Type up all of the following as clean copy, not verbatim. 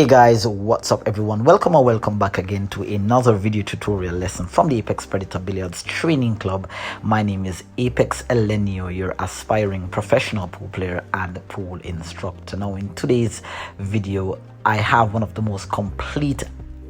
Guys, what's up everyone? Welcome or welcome back again to another video tutorial lesson from the Apex Predator Billiards Training Club. My name is Apex Elenio, your aspiring professional pool player and pool instructor. Now in today's video, I have one of the most complete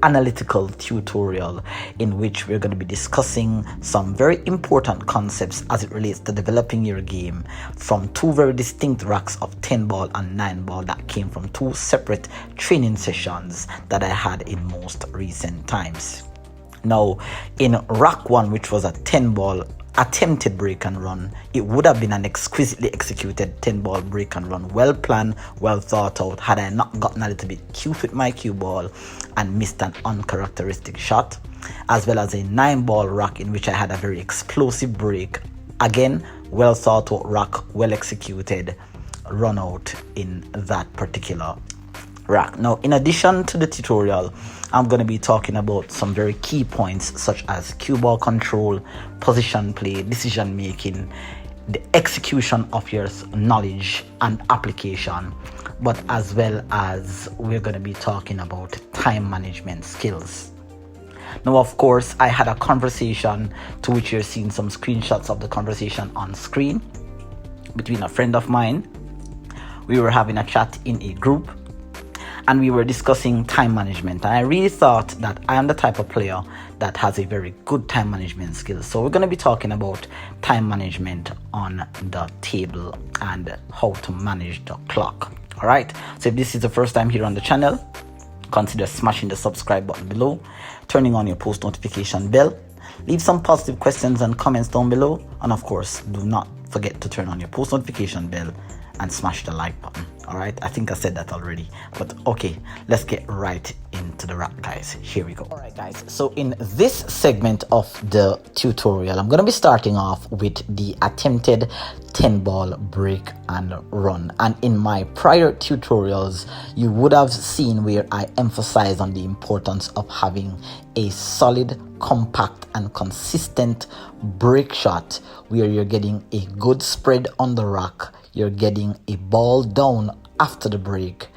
analytical tutorial in which we're going to be discussing some very important concepts as it relates to developing your game from two very distinct racks of 10 ball and 9 ball that came from two separate training sessions that I had in most recent times. Now in rack 1, which was a 10 ball attempted break and run, it would have been an exquisitely executed 10 ball break and run, well planned, well thought out, had I not gotten a little bit cute with my cue ball and missed an uncharacteristic shot, as well as a 9 ball rack in which I had a very explosive break, again well thought out rack, well executed run out in that particular rack. Now in addition to the tutorial, I'm going to be talking about some very key points such as cue ball control, position play, decision making, the execution of your knowledge and application, but as well as we're going to be talking about time management skills. Now of course I had a conversation to which you're seeing some screenshots of the conversation on screen between a friend of mine. We were having a chat in a group and we were discussing time management, and I really thought that I am the type of player that has a very good time management skills. So we're going to be talking about time management on the table and how to manage the clock. All right, so if this is the first time here on the channel, consider smashing the subscribe button below, turning on your post notification bell, leave some positive questions and comments down below, and of course do not forget to turn on your post notification bell and smash the like button. All right, I think I said that already, but okay, let's get right into the rack, guys. Here we go. All right guys, so in this segment of the tutorial, I'm going to be starting off with the attempted 10 ball break and run. And in my prior tutorials, you would have seen where I emphasize on the importance of having a solid, compact and consistent break shot where you're getting a good spread on the rack, you're getting a ball down after the break,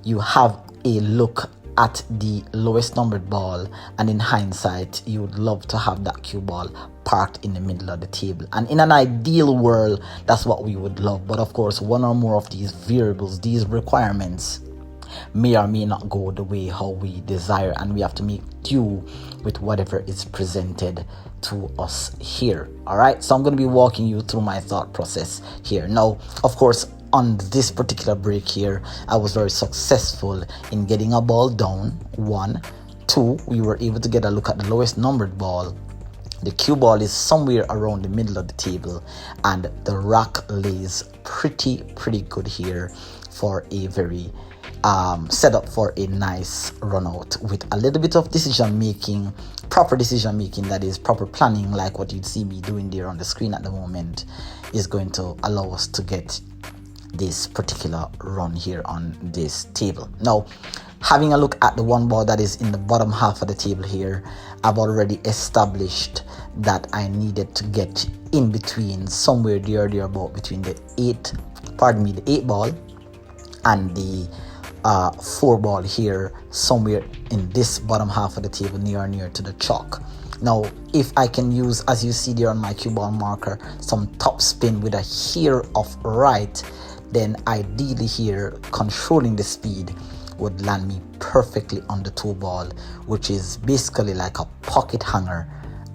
you have a look at the lowest numbered ball, and in hindsight you would love to have that cue ball parked in the middle of the table. And in an ideal world, that's what we would love, but of course one or more of these variables, these requirements, may or may not go the way how we desire, and we have to make do with whatever is presented to us here. All right, so I'm going to be walking you through my thought process here. Now of course on this particular break here, I was very successful in getting a ball down. 1, 2, we were able to get a look at the lowest numbered ball. The cue ball is somewhere around the middle of the table, and the rack lays pretty good here for a very setup for a nice run out with a little bit of decision making, proper decision making, that is proper planning, like what you'd see me doing there on the screen at the moment, is going to allow us to get this particular run here on this table. Now having a look at the 1 ball that is in the bottom half of the table here, I've already established that I needed to get in between somewhere there about between the 8 ball and the 4 ball here, somewhere in this bottom half of the table near to the chalk. Now if I can use, as you see there on my cue ball marker, some top spin with a hair of right, then ideally here controlling the speed would land me perfectly on the 2 ball, which is basically like a pocket hanger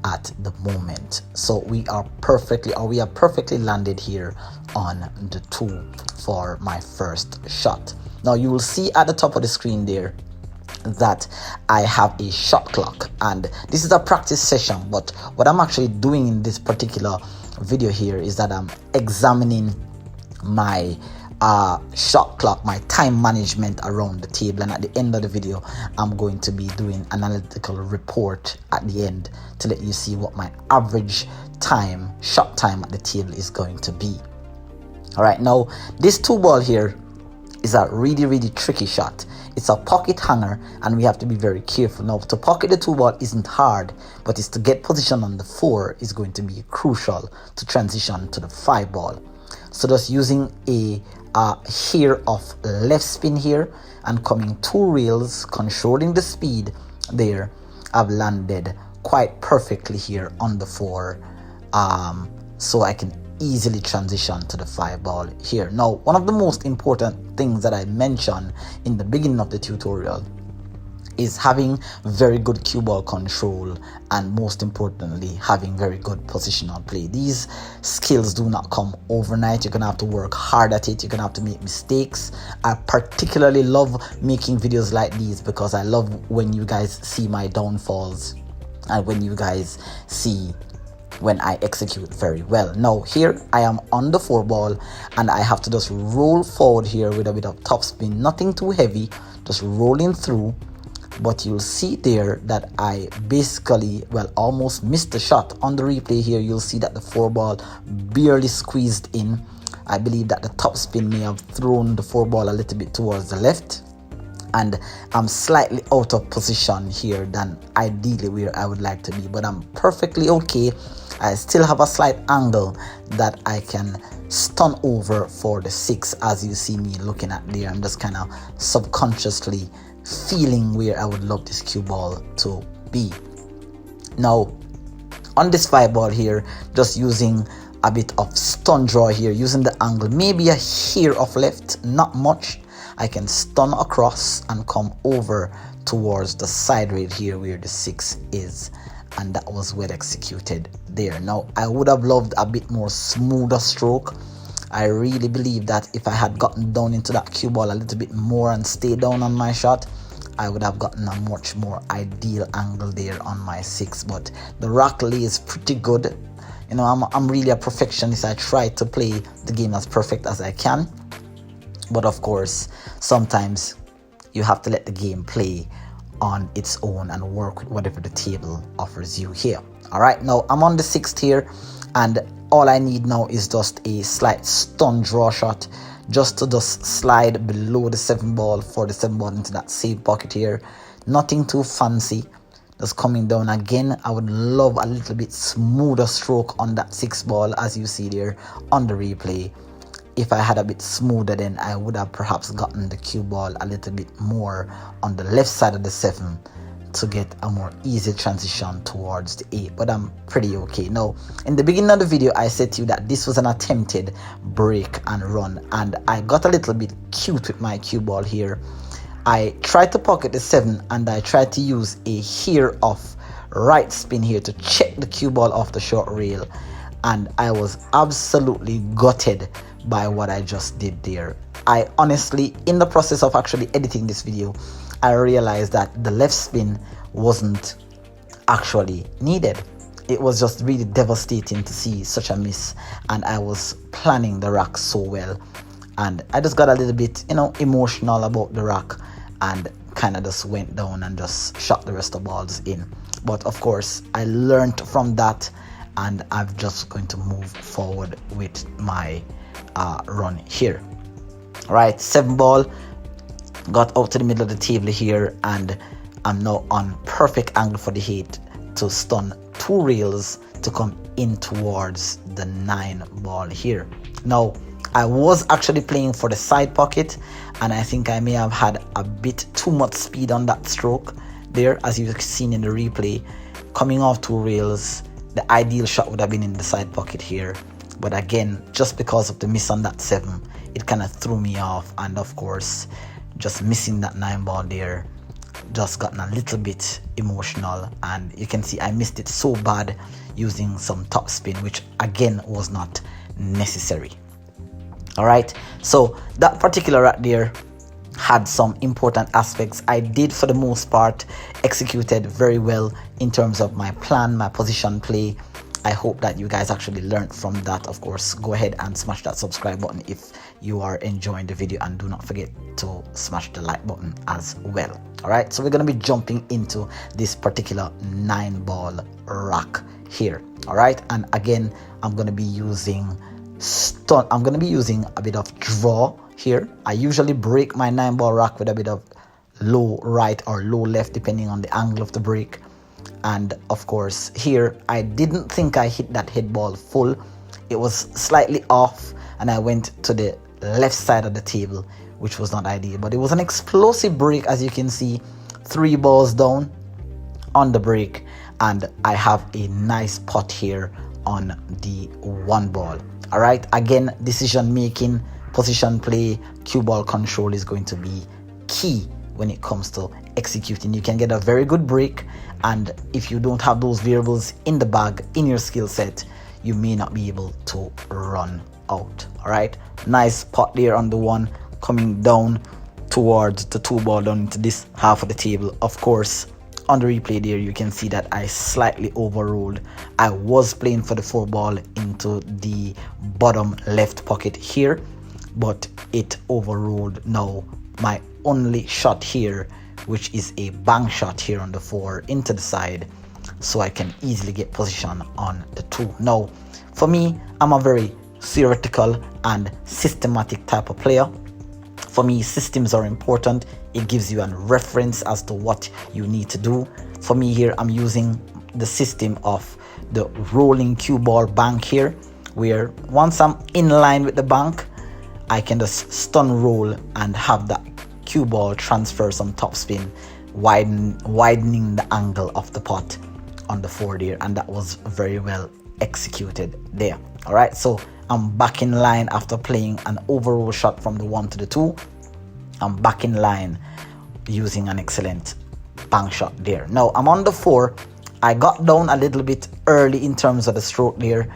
at the moment. So we have perfectly landed here on the 2 for my first shot. Now you will see at the top of the screen there that I have a shot clock, and this is a practice session, but what I'm actually doing in this particular video here is that I'm examining my shot clock, my time management around the table, and at the end of the video I'm going to be doing an analytical report at the end to let you see what my average time, shot time at the table is going to be. All right, now this 2 ball here is a really tricky shot. It's a pocket hanger and we have to be very careful. Now to pocket the 2 ball isn't hard, but it's to get position on the 4 is going to be crucial to transition to the 5 ball. So just using a here of left spin here and coming 2 rails, controlling the speed there. I've landed quite perfectly here on the 4, so I can easily transition to the 5 ball here. Now, one of the most important things that I mentioned in the beginning of the tutorial is having very good cue ball control, and most importantly having very good positional play. These skills do not come overnight. You're gonna have to work hard at it. You're gonna have to make mistakes. I particularly love making videos like these because I love when you guys see my downfalls and when you guys see when I execute very well. Now here I am on the 4 ball and I have to just roll forward here with a bit of topspin, nothing too heavy, just rolling through. But you'll see there that I basically, well, almost missed the shot. On the replay here, you'll see that the 4 ball barely squeezed in. I believe that the topspin may have thrown the 4 ball a little bit towards the left, and I'm slightly out of position here than ideally where I would like to be, but I'm perfectly okay. I still have a slight angle that I can stun over for the 6, as you see me looking at there. I'm just kind of subconsciously feeling where I would love this cue ball to be. Now on this 5 ball here, just using a bit of stun draw here, using the angle maybe a hair of left, not much. I can stun across and come over towards the side rail here where the 6 is, and that was well executed there. Now I would have loved a bit more smoother stroke. I really believe that if I had gotten down into that cue ball a little bit more and stayed down on my shot, I would have gotten a much more ideal angle there on my 6. But the rock lay is pretty good. You know, I'm really a perfectionist. I try to play the game as perfect as I can, but of course sometimes you have to let the game play on its own and work with whatever the table offers you here. All right, now I'm on the 6th here, and all I need now is just a slight stun draw shot, just to just slide below the 7 ball for the 7 ball into that save pocket here. Nothing too fancy, just coming down again. I would love a little bit smoother stroke on that 6 ball, as you see there on the replay. If I had a bit smoother, then I would have perhaps gotten the cue ball a little bit more on the left side of the 7 to get a more easy transition towards the 8, but I'm pretty okay. Now in the beginning of the video I said to you that this was an attempted break and run, and I got a little bit cute with my cue ball here. I tried to pocket the 7 and I tried to use a hair of right spin here to check the cue ball off the short rail, and I was absolutely gutted by what I just did there. I honestly, in the process of actually editing this video, I realized that the left spin wasn't actually needed. It was just really devastating to see such a miss, and I was planning the rack so well, and I just got a little bit, you know, emotional about the rack and kind of just went down and just shot the rest of the balls in. But of course I learned from that, and I'm just going to move forward with my run here. All right, 7 ball, got out to the middle of the table here, and I'm now on perfect angle for the 8 to stun 2 rails to come in towards the 9 ball here. Now I was actually playing for the side pocket, and I think I may have had a bit too much speed on that stroke there, as you've seen in the replay. Coming off 2 rails, the ideal shot would have been in the side pocket here, but again, just because of the miss on that 7, it kind of threw me off, and of course just missing that 9 ball there just gotten a little bit emotional, and you can see I missed it so bad using some top spin, which again was not necessary. All right, so that particular rack there had some important aspects. I did, for the most part, executed very well in terms of my plan, my position play. I hope that you guys actually learned from that. Of course, go ahead and smash that subscribe button if you are enjoying the video, and do not forget to smash the like button as well. All right, so we're going to be jumping into this particular 9 ball rack here. All right, and again, I'm going to be using stun. I'm going to be using a bit of draw here. I usually break my 9 ball rack with a bit of low right or low left, depending on the angle of the break. And of course here I didn't think I hit that head ball full. It was slightly off, and I went to the left side of the table, which was not ideal. But it was an explosive break, as you can see, 3 balls down on the break, and I have a nice pot here on the 1 ball. All right, again, decision making, position play, cue ball control is going to be key when it comes to executing. You can get a very good break, and if you don't have those variables in the bag in your skill set, you may not be able to run out. All right, nice pot there on the 1, coming down towards the 2 ball down into this half of the table. Of course, on the replay there, you can see that I slightly overruled. I was playing for the 4 ball into the bottom left pocket here, but it overruled now my only shot here, which is a bank shot here on the 4 into the side, so I can easily get position on the 2. Now, for me, I'm a very theoretical and systematic type of player. For me, systems are important. It gives you a reference as to what you need to do. For me here, I'm using the system of the rolling cue ball bank here, where once I'm in line with the bank, I can just stun roll and have the cue ball transfer some topspin, widening the angle of the pot on the 4 there, and that was very well executed there. All right, so I'm back in line after playing an overall shot from the 1 to the 2. I'm back in line using an excellent bank shot there. Now I'm on the 4. I got down a little bit early in terms of the stroke there,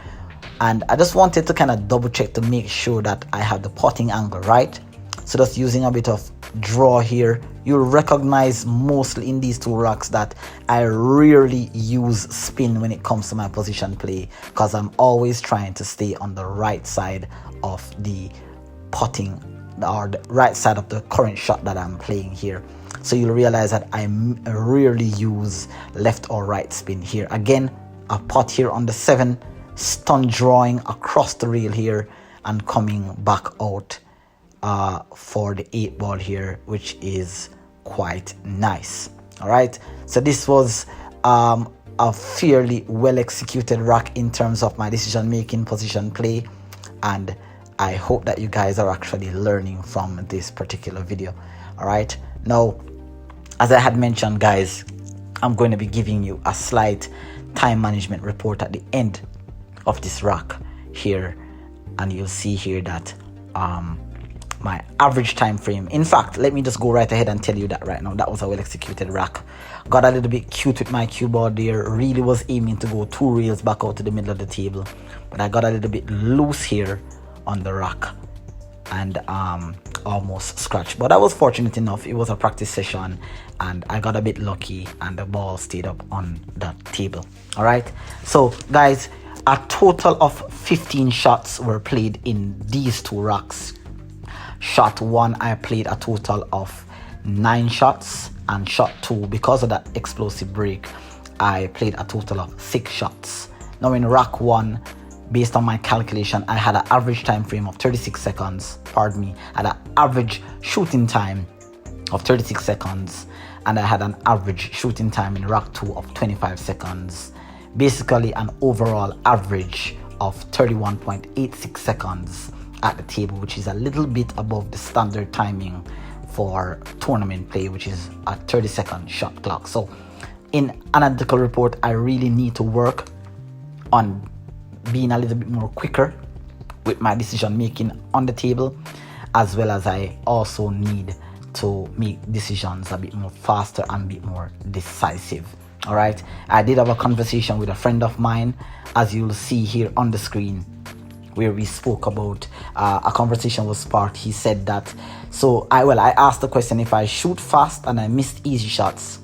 and I just wanted to kind of double check to make sure that I have the potting angle right. So just using a bit of draw here. You'll recognize mostly in these 2 rocks that I rarely use spin when it comes to my position play, because I'm always trying to stay on the right side of the potting, or the right side of the current shot that I'm playing here. So you'll realize that I rarely use left or right spin here. Again, a pot here on the 7, stun drawing across the rail here and coming back out for the 8 ball here, which is quite nice. All right, so this was a fairly well executed rack in terms of my decision making, position play, and I hope that you guys are actually learning from this particular video. All right, now as I had mentioned, guys, I'm going to be giving you a slight time management report at the end of this rack here, and you'll see here that my average time frame, in fact, let me just go right ahead and tell you that right now, that was a well executed rack. Got a little bit cute with my cue ball there, really was aiming to go 2 rails back out to the middle of the table, but I got a little bit loose here on the rack and almost scratched. But I was fortunate enough, it was a practice session and I got a bit lucky and the ball stayed up on the table. All right, so guys, a total of 15 shots were played in these 2 racks. Shot 1, I played a total of 9 shots, and shot 2, because of that explosive break, I played a total of 6 shots. Now in rack 1, based on my calculation, I had an average time frame of 36 seconds, pardon me, I had an average shooting time of 36 seconds, and I had an average shooting time in rack 2 of 25 seconds. Basically an overall average of 31.86 seconds at the table, which is a little bit above the standard timing for tournament play, which is a 30-second shot clock. So in analytical report, I really need to work on being a little bit more quicker with my decision making on the table, as well as I also need to make decisions a bit more faster and a bit more decisive. All right, I did have a conversation with a friend of mine, as you'll see here on the screen, where we spoke about a conversation was sparked. He said that, so I asked the question, if I shoot fast and I missed easy shots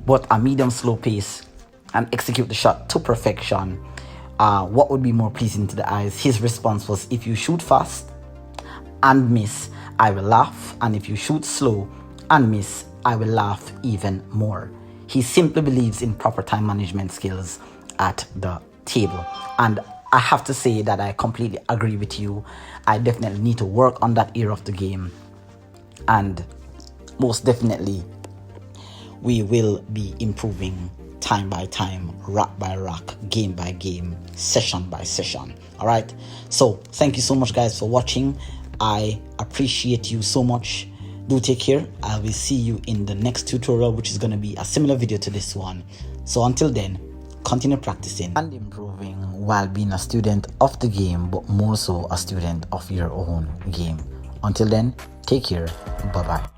but a medium slow pace and execute the shot to perfection, what would be more pleasing to the eyes? His response was, if you shoot fast and miss, I will laugh, and if you shoot slow and miss, I will laugh even more. He simply believes in proper time management skills at the table, and I have to say that I completely agree with you. I definitely need to work on that area of the game, and most definitely we will be improving time by time, rack by rack, game by game, session by session. All right, so thank you so much guys for watching. I appreciate you so much. Do take care. I will see you in the next tutorial, which is going to be a similar video to this one. So until then, continue practicing and improving while being a student of the game, but more so a student of your own game. Until then, take care. Bye bye.